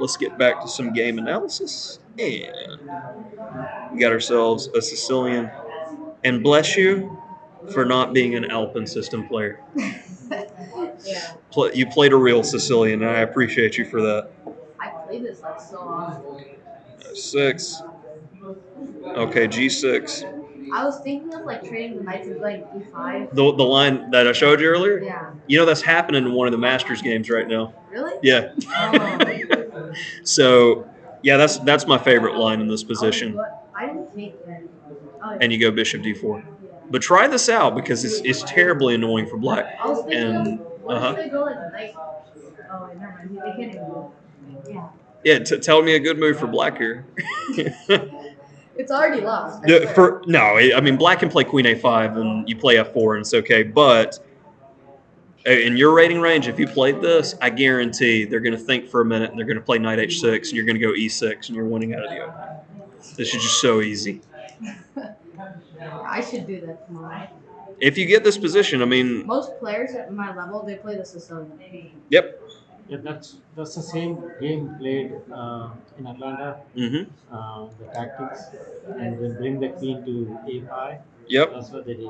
let's get back to some game analysis. And we got ourselves a Sicilian. And bless you for not being an Alpine system player. Yeah. You played a real Sicilian, and I appreciate you for that. I played this like so often. 6. Okay, G6. I was thinking of like trading the knights into like E5. The line that I showed you earlier? Yeah. You know that's happening in one of the Masters games right now. Really? Yeah. Oh. So, yeah, that's my favorite line in this position. I didn't take that. Oh, yeah. And you go bishop d4. But try this out because it's terribly annoying for black. I was thinking And what if they go like knight? Oh, never mind. They can't even go. Yeah. Yeah, tell me a good move for black here. It's already lost. I mean, black can play queen a5 and you play f4 and it's okay. But in your rating range, if you played this, I guarantee they're going to think for a minute and they're going to play knight h6 and you're going to go e6 and you're winning out of the open. This is just so easy. I should do that tomorrow. If you get this position, I mean, most players at my level, they play the Sicilian. Yep. Yeah, that's the same game played in Atlanta. Mm-hmm. The tactics, and then bring the queen to a5. Yep. That's what they did.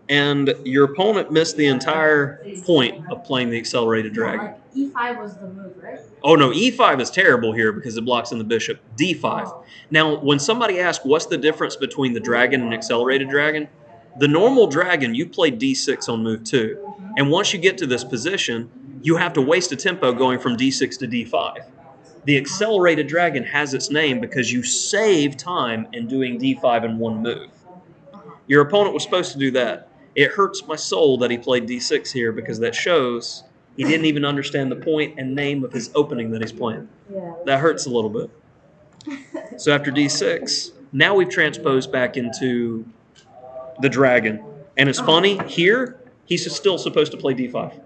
And your opponent missed the entire point of playing the accelerated dragon. Like e5 was the move, right? Oh, no, e5 is terrible here because it blocks in the bishop. d5. Oh. Now, when somebody asks what's the difference between the dragon and accelerated dragon, the normal dragon, you play d6 on move 2. And once you get to this position, you have to waste a tempo going from d6 to d5. The accelerated dragon has its name because you save time in doing d5 in one move. Your opponent was supposed to do that. It hurts my soul that he played d6 here because that shows he didn't even understand the point and name of his opening that he's playing. Yeah. That hurts a little bit. So after d6, now we've transposed back into the dragon. And it's funny, here, he's still supposed to play d5.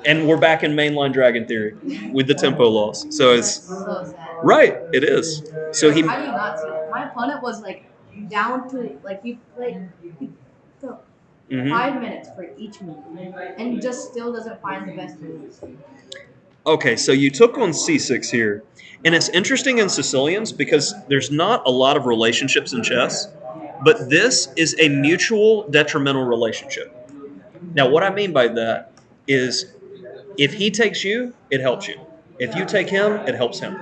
And we're back in mainline dragon theory with the tempo loss. So it's so sad. Right, it is. So he How do you not see that? My opponent was like down to like he took 5 minutes for each move, and just still doesn't find the best moves. Okay, so you took on c6 here. And it's interesting in Sicilians because there's not a lot of relationships in chess, but this is a mutual detrimental relationship. Now, what I mean by that is if he takes you, it helps you. If you take him, it helps him.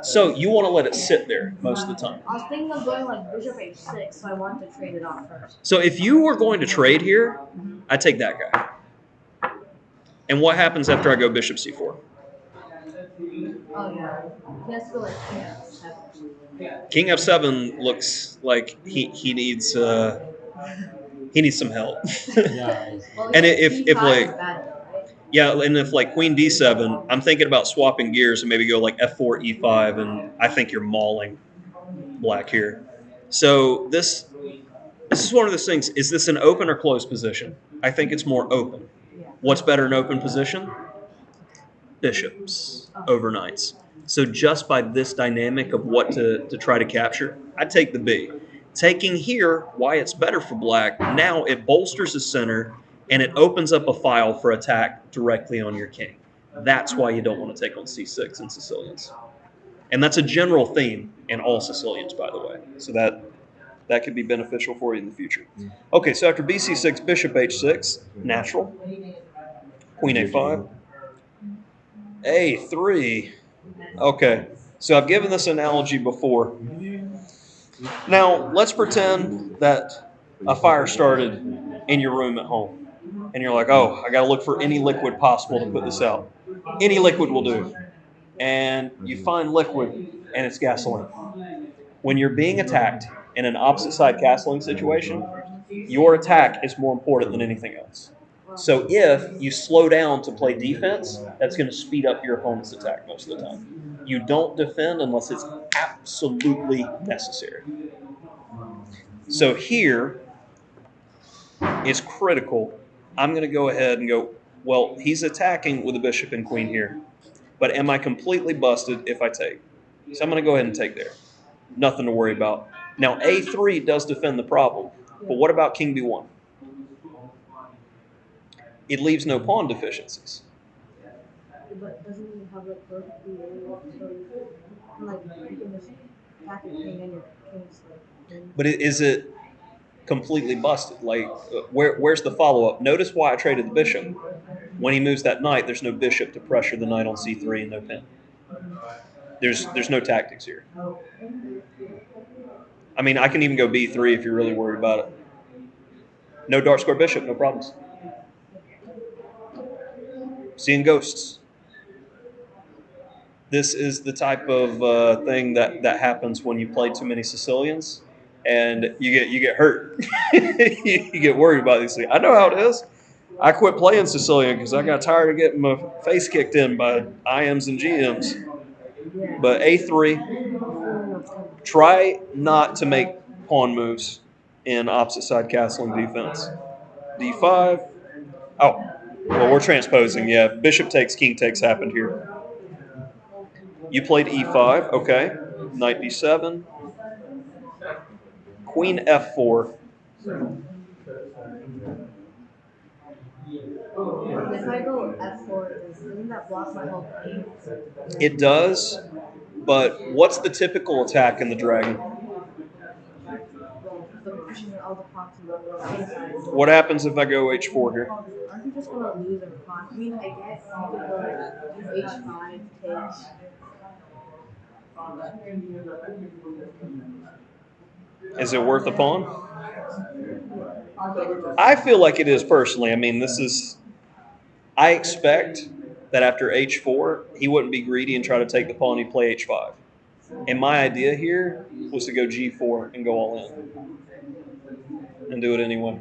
So you want to let it sit there most of the time. I was thinking of going like bishop h6, so I wanted to trade it off first. So if you were going to trade here, I'd take that guy. And what happens after I go bishop c4? Oh yeah, he has to go like king f7. King f7 looks like he needs some help. Yeah. Well, And yeah, if E5 like is bad, right? Yeah, and if like queen d7, I'm thinking about swapping gears and maybe go like f4, e5, and I think you're mauling black here. So this is one of those things. Is this an open or closed position? I think it's more open. Yeah. What's better in open position? Bishops over knights. So just by this dynamic of what to try to capture, I'd take the B. Taking here, why it's better for black, now it bolsters the center and it opens up a file for attack directly on your king. That's why you don't want to take on c6 in Sicilians. And that's a general theme in all Sicilians, by the way. So that could be beneficial for you in the future. Okay, so after bc6, bishop h6, natural. Queen a5. a3. Okay, so I've given this analogy before. Now, let's pretend that a fire started in your room at home. And you're like, oh, I got to look for any liquid possible to put this out. Any liquid will do. And you find liquid, and it's gasoline. When you're being attacked in an opposite side castling situation, your attack is more important than anything else. So if you slow down to play defense, that's going to speed up your opponent's attack most of the time. You don't defend unless it's absolutely necessary. So here is critical. I'm going to go ahead and go, well, he's attacking with a bishop and queen here. But am I completely busted if I take? So I'm going to go ahead and take there. Nothing to worry about. Now, a3 does defend the problem. But what about king b1? It leaves no pawn deficiencies. But doesn't he have like perfectly so like you can just attack your king and your king's like. But is it completely busted? Like, where's the follow-up? Notice why I traded the bishop. When he moves that knight, there's no bishop to pressure the knight on c3 and no pin. There's no tactics here. I mean, I can even go b3 if you're really worried about it. No dark square bishop, no problems. Seeing ghosts. This is the type of thing that happens when you play too many Sicilians, and you get hurt. You get worried about these things. I know how it is. I quit playing Sicilian because I got tired of getting my face kicked in by IMs and GMs. But a3, try not to make pawn moves in opposite side castling defense. d5. Oh, well, we're transposing. Yeah, bishop takes, king takes happened here. You played e5. Okay. Knight d7. Queen f4. If I go f4, doesn't that block my whole queen? It does, but what's the typical attack in the dragon? All the pawns in the What happens if I go h4 here? Aren't you just gonna lose a pawn? I mean, I guess you could go like h5 takes. Is it worth a pawn? I feel like it is personally. I mean, this is. I expect that after h4, he wouldn't be greedy and try to take the pawn. He'd play h5. And my idea here was to go g4 and go all in and do it anyway.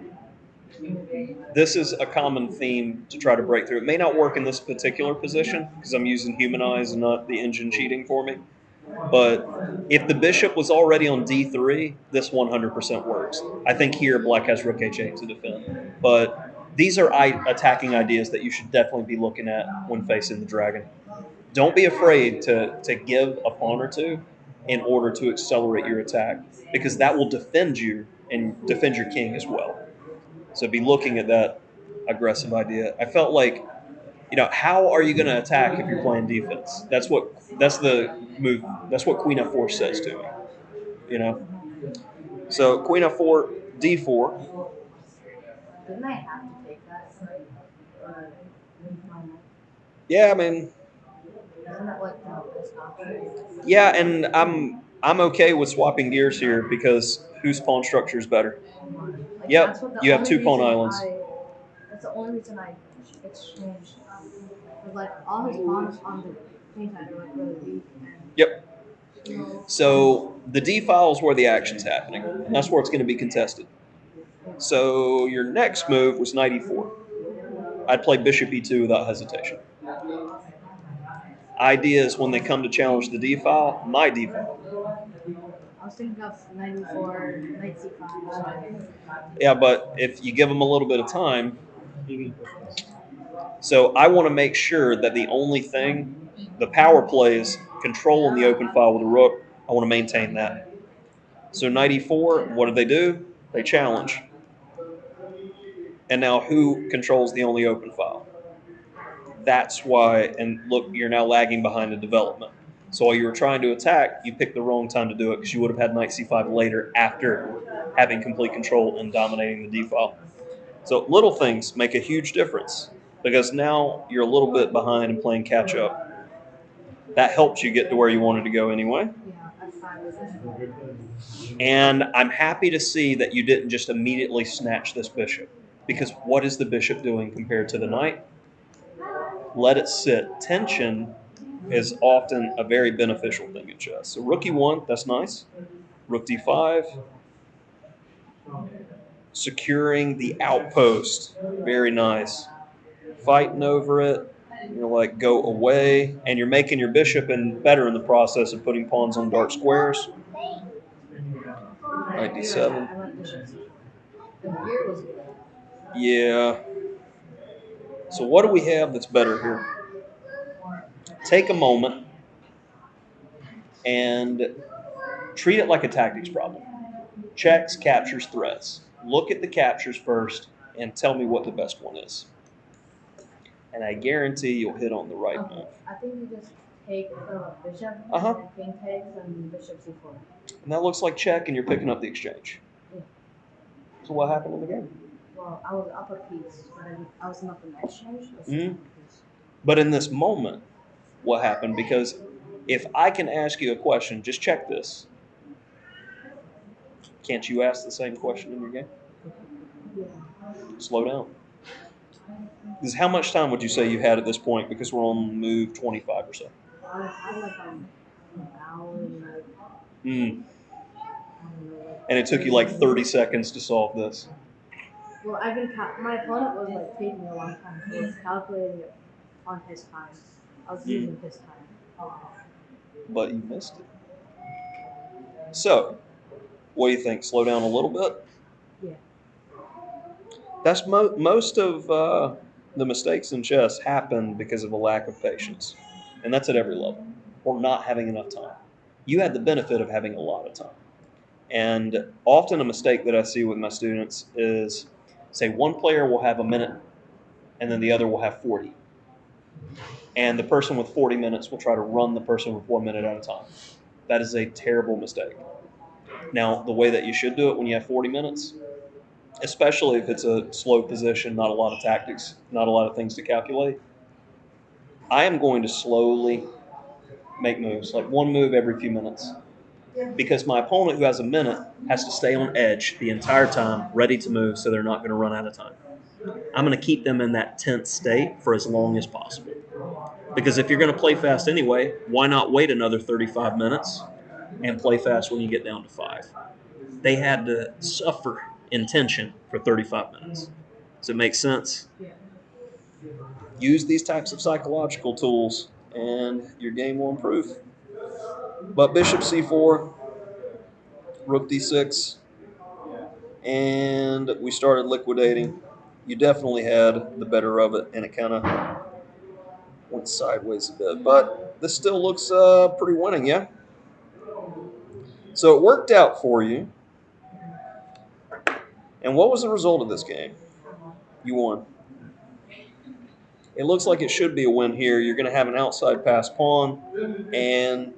This is a common theme to try to break through. It may not work in this particular position because I'm using humanize and not the engine cheating for me. But if the bishop was already on d3, this 100% works. I think here black has rook h8 to defend. But these are attacking ideas that you should definitely be looking at when facing the dragon. Don't be afraid to give a pawn or two in order to accelerate your attack, because that will defend you and defend your king as well. So be looking at that aggressive idea. I felt like, how are you going to attack if you're playing defense? That's the move. That's what Queen f4 says to me. So Queen f4, d4. Didn't I have to take that? Yeah, I mean, Isn't that like the best option? yeah, and I'm okay with swapping gears here because whose pawn structure is better? Like, Yep, you have 2 pawn islands. That's the only reason I exchanged. Like all his pawns on the queen side are like really weak. Yep. So the d file is where the action's happening. And that's where it's going to be contested. So your next move was knight e4. I'd play bishop e2 without hesitation. Idea is when they come to challenge the d file, my d file. I was thinking of knight e4, knight c5. Yeah, but if you give them a little bit of time. So I want to make sure that the only thing, the power play is controlling the open file with the rook. I want to maintain that. So knight e4, what do? They challenge. And now who controls the only open file? That's why, and look, you're now lagging behind the development. So while you were trying to attack, you picked the wrong time to do it because you would have had knight c5 later after having complete control and dominating the d file. So little things make a huge difference because now you're a little bit behind and playing catch up. That helps you get to where you wanted to go anyway. And I'm happy to see that you didn't just immediately snatch this bishop, because what is the bishop doing compared to the knight? Let it sit. Tension is often a very beneficial thing in chess. So rook e1, that's nice. Rook d5. Securing the outpost, very nice. Fighting over it, like go away, and you're making your bishop and better in the process of putting pawns on dark squares. Knight d7. Yeah. So what do we have that's better here? Take a moment and treat it like a tactics problem. Checks, captures, threats. Look at the captures first and tell me what the best one is. and I guarantee you'll hit on the right Okay, move. I think you just take the bishop Uh-huh. and king takes and bishop c4. And that looks like check, and you're picking up the exchange. Yeah. So what happened in the game? Well, I was up a piece, but I was not in exchange. I was Mhm. up a piece. But in this moment, what happened? Because if I can ask you a question, just check this. Can't you ask the same question in your game? Yeah. Slow down. Because how much time would you say you had at this point? Because we're on move 25 or so. I had like an hour and like Mm. I don't know, like. And it took you like 30 seconds to solve this. Well, I've been my opponent was like taking a long time, so I was calculating it on his time. I was using his time. But you missed it. So, what do you think? Slow down a little bit? Yeah. That's most of the mistakes in chess happen because of a lack of patience. And that's at every level, or not having enough time. You had the benefit of having a lot of time. And often a mistake that I see with my students is, say, one player will have a minute and then the other will have 40. And the person with 40 minutes will try to run the person with 1 minute at a time. That is a terrible mistake. Now, the way that you should do it when you have 40 minutes, especially if it's a slow position, not a lot of tactics, not a lot of things to calculate, I am going to slowly make moves, like one move every few minutes. Because my opponent who has a minute has to stay on edge the entire time, ready to move, so they're not going to run out of time. I'm going to keep them in that tense state for as long as possible. Because if you're going to play fast anyway, why not wait another 35 minutes and play fast when you get down to 5? They had to suffer in tension for 35 minutes. Does it make sense? Yeah. Use these types of psychological tools and your game will improve. But bishop c4, rook d6, and we started liquidating. You definitely had the better of it, and it kind of went sideways a bit. But this still looks pretty winning, yeah? So it worked out for you. And what was the result of this game? You won. It looks like it should be a win here. You're going to have an outside pass pawn, and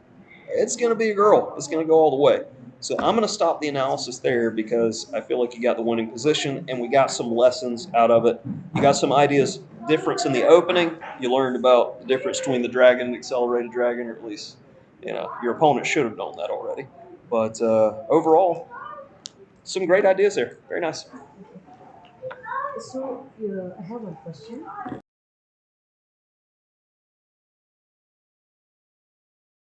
it's going to be a girl. It's going to go all the way. So I'm going to stop the analysis there because I feel like you got the winning position, and we got some lessons out of it. You got some ideas, difference in the opening. You learned about the difference between the dragon and accelerated dragon, or at least your opponent should have known that already. But overall, some great ideas there. Very nice. So I have one question.